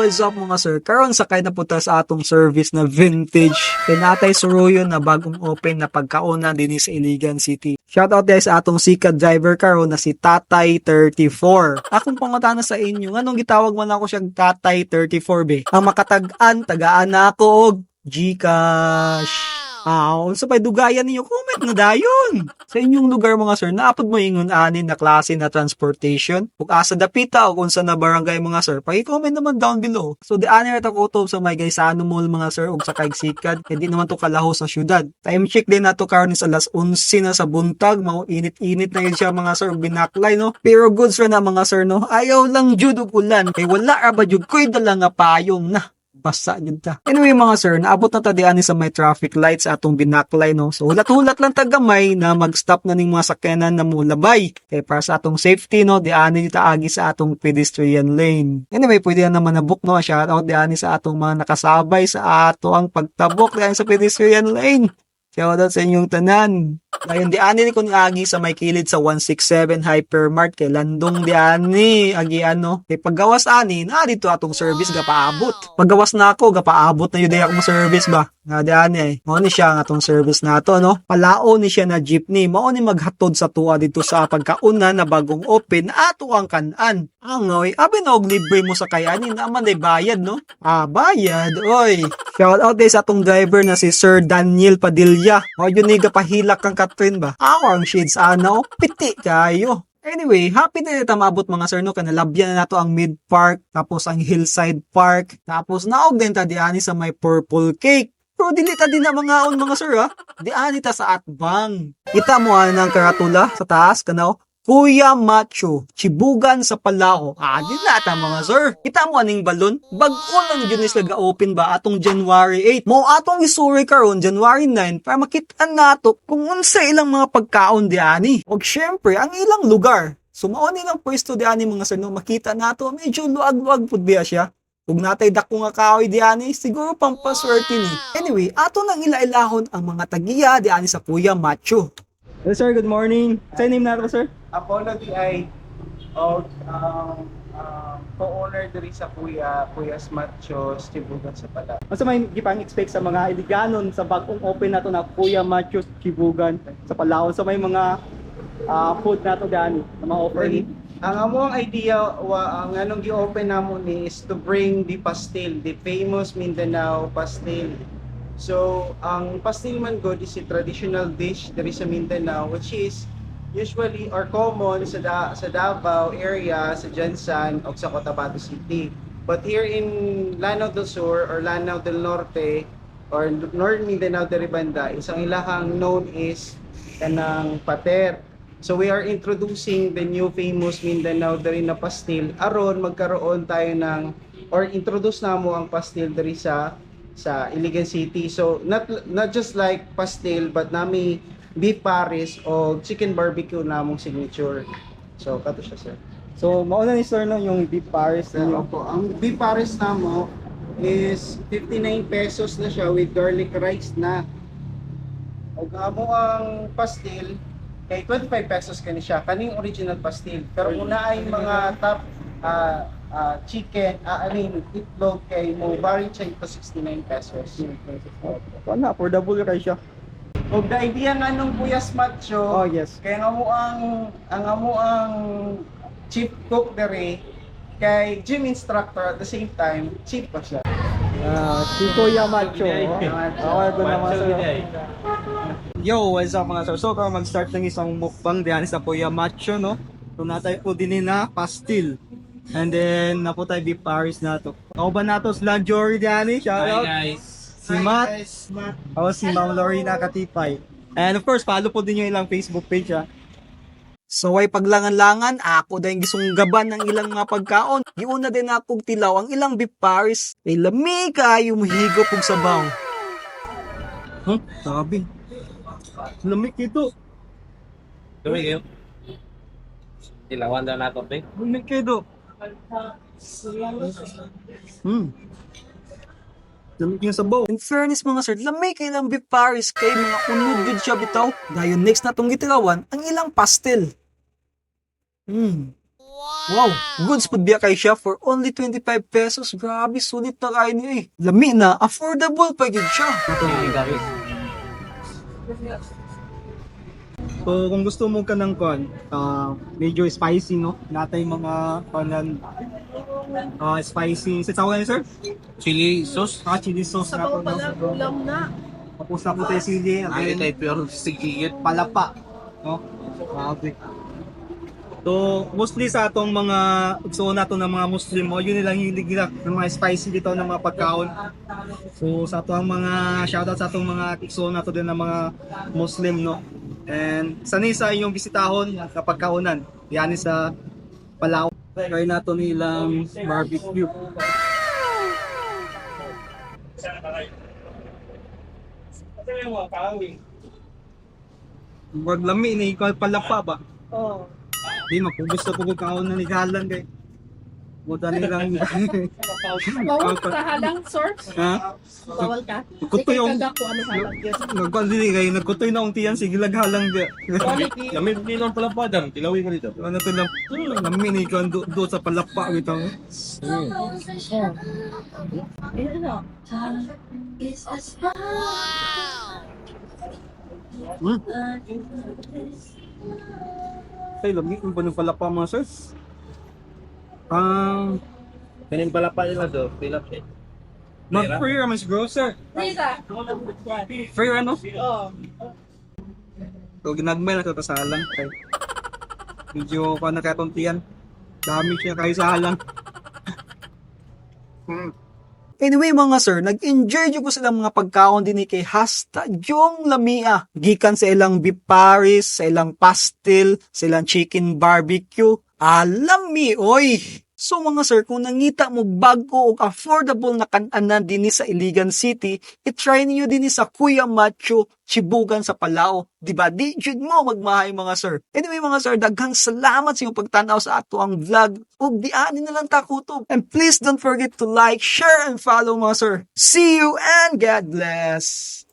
what's up mga sir? Karon sakay na punta sa atong service na vintage. Pinatay suruyo na bagong open na pagkauna din sa Iligan City. Shoutout guys sa atong sikat driver karon na si Tatay 34. Akong pangutana sa inyo, anong gitawag man ako siyang Tatay 34 be? Ang makatag-an, tagaan na ako og Gcash. Unsa pay dugayan ninyo? Comment na dayon. Sa inyong lugar mga sir, naapod mo ingon ani na klase na transportation? Ug asa dapita o kung sa na barangay mga sir, paki-comment naman down below. So di ani ra ta kutob sa may Gaisano Mall mga sir ug sa Kaigsikad, kay di naman to kalaho sa syudad. Time check din nato karon sa alas 11 na sa buntag, mao init-init na yun siya mga sir ug binaklay no. Pero goods ra na mga sir no. Ayaw lang jud og ulan kay wala ra ba jud koy dala nga payong na. Basa yun ta. Anyway mga sir, naabot na ta diani sa may traffic lights atong binaklay no. So hulat-hulat lang tagamay na mag-stop na ning mga sakyanan na mulabay. Kaya para sa atong safety no, diani ta agi sa atong pedestrian lane. Anyway, pwede na naman nabuk no. Shout out diani sa atong mga nakasabay sa ato ang pagtabok diani sa pedestrian lane. Shout out sa inyong tanan. Dayon diani ni kun agi sa may kilid sa 167 Hypermart kay landong diani agi ano kay paggawas ani na dito atong service ga paabot. Paggawas na ako ga paabot na yun akong service ba. Nga diani ay mao ni siya ang atong service nato no. Palao ni siya na jeepney mao ni maghatod sa tuwa dito sa pagkauna na bagong open ato ang kanan. Angoy abi na og libre mo sa kayanin naman ay bayad no. Bayad oy. Shout out din sa atong driver na si Sir Daniel Padilla. Mao yun ni gapahilak kang Katrin ba? Ang shades ano, piti kayo. Anyway, happy na dito maabot mga sir no, kanalabyan na nato ang Mid Park, tapos ang Hillside Park, tapos naog din ta diani sa may Purple Cake. Pero dili ta din na mga on mga sir ha. Diani ta sa Atbang. Kita mo ang karatula sa taas kanaw. Kuya Macho, Chibugan sa Palao. Di na ta mga sir. Kita mo aning balon? Bag-o lang yun is laga-open ba atong January 8. Mo atong isuri karon January 9 para makita nato kung unsa ilang mga pagkaon diani. Og syempre, ang ilang lugar. So mao nilang pwesto diani mga sir no, makita nato medyo luag-luag pud biya siya. Kung natay dako nga kahoy diani, siguro pampaswerte ni. Anyway, ato nang ilailahon ang mga tagiya diani sa Kuya Macho. Yes sir, good morning. Sa name nato sir? Apollo DI o co-owner diri sa Kuya's Machos, Chibugan sa Pala. Asa may gipang expect sa mga Iliganon sa bagong open nato na Kuya Machos Chibugan sa Palawan sa may mga food nato gani na mga offer ni. Ang among idea ang anong gi-open namo ni is to bring the pastil, the famous Mindanao pastil. So, ang pastil man god is a traditional dish diri sa Mindanao which is usually or common sa Davao area, sa Jensan o sa Cotabato City. But here in Lanao del Sur or Lanao del Norte or North Mindanao diri banda, isang ilahang known is kanang pater. So we are introducing the new famous Mindanao diri na pastil aron magkaroon tayo ng or introduce namo ang pastil diri sa Iligan City. So not just like pastil but nami beef pares o chicken barbecue namong signature. So kato siya sir. So mauna ni sir no yung beef pares ninyo. Opo, ang beef pares namo is 59 pesos na siya with garlic rice na. Og amo ang pastil kay 25 pesos kani siya kaning original pastil. Pero una ay mga top chicken, itlog kay mo vary siya ito 69 pesos. Wala, affordable kay siya. Og the idea nga nung Kuya's Macho, Yes. kaya nga mo ang chief cook dere kay gym instructor at the same time, chief pa siya. Si Kuya Macho. Ako naman sir. Yo, what's up mga sir? So, kung mag-start ng isang mukbang diyan sa Kuya Macho, no? So, natay po din na pastil. And then, napo tayo beef pares na to. Ako ba na to? Sila Jory diyan, shout out. Hi guys. Si Matt. Ako si Ma'am Lorena Katipay. And of course, follow po din yung ilang Facebook page ha. So ay paglangan-langan, ako dahil gisunggaban ng ilang mga pagkaon. Giuna din akong tilaw ang ilang beef pares. Ay lami kayo mahigop og sabaw. Sabi. Lamig ito. Dumi kayo. Ilawan daw nato, pe. Lamig ito. Lamig yung sabaw. In fairness mga sir, lamig kay ilang beef pares kay mga unod yun siya bitaw. Dayon next na tong gitilawan, ang ilang pastel. Wow! Wow, goods pud biya kay siya for only 25 pesos. Grabe, sulit na kayo niya eh. Lami na, affordable pa yun siya. Chili garlic. So, kung gusto mo ka ng medyo spicy, no? Natay mga kanan spicy. Sa tawag niyo, sir? Chili sauce. Chili sauce na Sabaw po, pala, no? ulam na. Tapos na po tayo sili. Ay, Again, tayo pure sigigit. palapa. No? Okay. So, mostly sa atong mga igsoon nato ng mga Muslim, yun nilang hilig nila ng mga spicy dito ng mga pagkaon. So, sa atong mga shoutout sa atong mga igsoon nato din ng mga Muslim, no? And sanay sa inyong bisitahon sa pagkaunan. Yan sa Palawan. Try nato nilang barbecue. Wag lami ni ikaw palapa ba? Oh. Di mapugos na pugod kaon na ni Galan kay. Muda nilang Bawal ka halang, sir? ha? Bawal ka? Kutoy yung Sige, kung ano halang yun. nagpalili kay nagkutoy na tiyan sige laghalang di. Lamig din ang palapadan. Tilawin ka dito. Ano to lang lami ni ikaw do sa palapa bitaw. Ayun na. Ay lami kung paano palapa mga sir. Kanin palapa nila do. Pilap eh. Mag-free ramen siguro sir. Rita. Free ano? Oh. So ginagmay na to sa halang kay. Medyo pa nakatuntian. Dami siya kayo sa halang. Anyway mga sir, nag-enjoy ko silang mga pagkaon din kay hasta yung lamia. Gikan sa ilang beef paris, sa ilang pastil, sa ilang chicken barbecue. Alami, oy! So mga sir, kung nangita mo bago o affordable na kananan din sa Iligan City, itry niyo din sa Kuya Macho, Chibugan sa Palao. Diba? Di jud mo magmahay mga sir. Anyway mga sir, daghang salamat sa iyong pagtanaw sa ato ang vlog. Ug dianin na lang ta kutob. And please don't forget to like, share, and follow mga sir. See you and God bless!